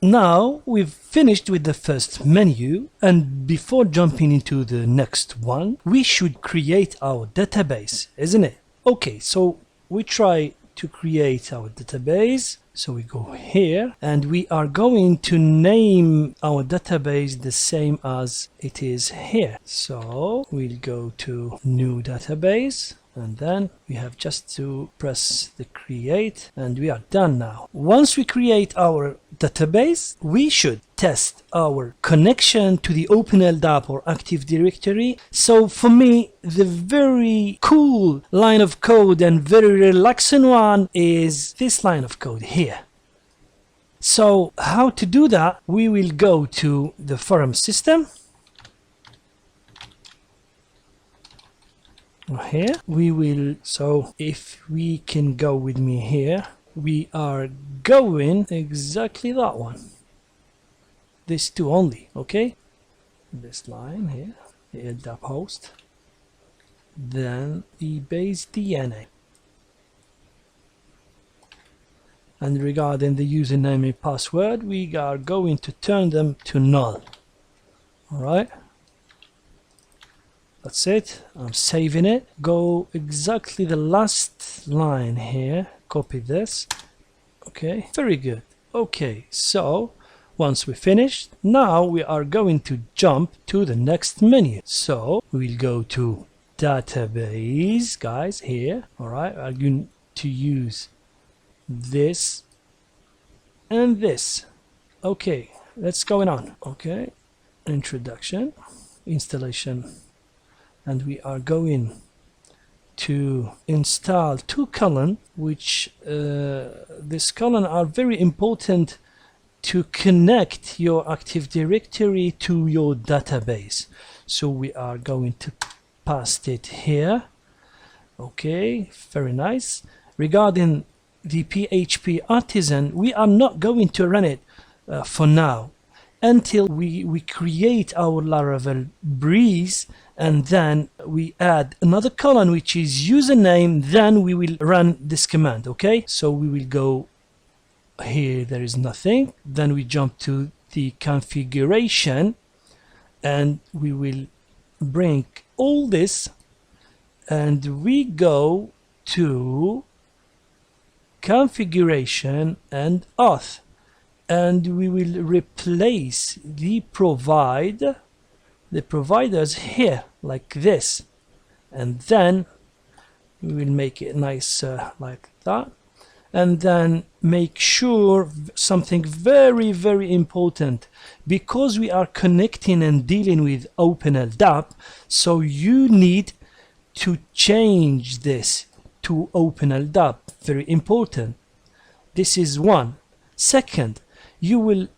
Now we've finished with the first menu, and before jumping into the next one, we should create our database, isn't it? Okay, so we try to create our database. So we go here and we are going to name our database the same as it is here. So we'll go to new database, and then we have just to press the create, and we are done now. Once we create our database, we should test our connection to the OpenLDAP or Active Directory. So for me, the very cool line of code and very relaxing one is this line of code here. So how to do that? We will go to the forum system. Here we will, so if we can go with me here, we are going exactly that one, this two only. Okay, this line here, the LDAP host, then the base DNA, and regarding the username and password, we are going to turn them to null. All right, that's it. I'm saving it. Go exactly the last line here, copy this. Okay, very good. Okay, so once we finished, now we are going to jump to the next menu. So we'll go to database, guys, here. All right, I'm going to use this and this. Okay, let's go on. Okay, introduction, installation, and we are going to install two columns, which this column are very important to connect your Active Directory to your database. So we are going to paste it here. Okay, very nice. Regarding the PHP Artisan, we are not going to run it for now until we create our Laravel breeze, and then we add another column which is username. Then we will run this command. Okay, so we will go here, there is nothing, then we jump to the configuration and we will bring all this and we go to configuration and auth, and we will replace the providers here like this, and then we will make it nice like that. And then make sure something very, very important, because we are connecting and dealing with OpenLDAP, so you need to change this to OpenLDAP. Very important. This is one. Second, you will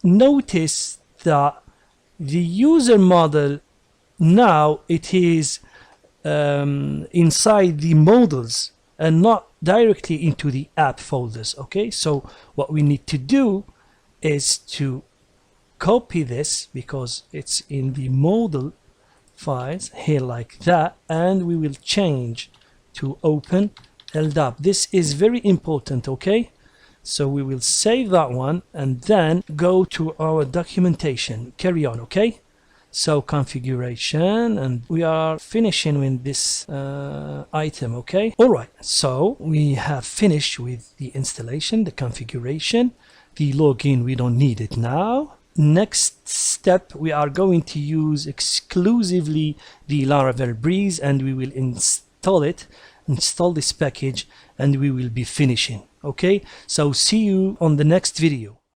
notice that the user model now it is inside the models and not directly into the app folders. Okay, so what we need to do is to copy this because it's in the model files here like that, and we will change to OpenLDAP. This is very important. Okay, so we will save that one and then go to our documentation, carry on. Okay, so configuration, and we are finishing with this item. Okay, all right, so we have finished with the installation, the configuration, the login, we don't need it now. Next step, we are going to use exclusively the Laravel breeze, and we will install this package, and we will be finishing. Okay, so see you on the next video.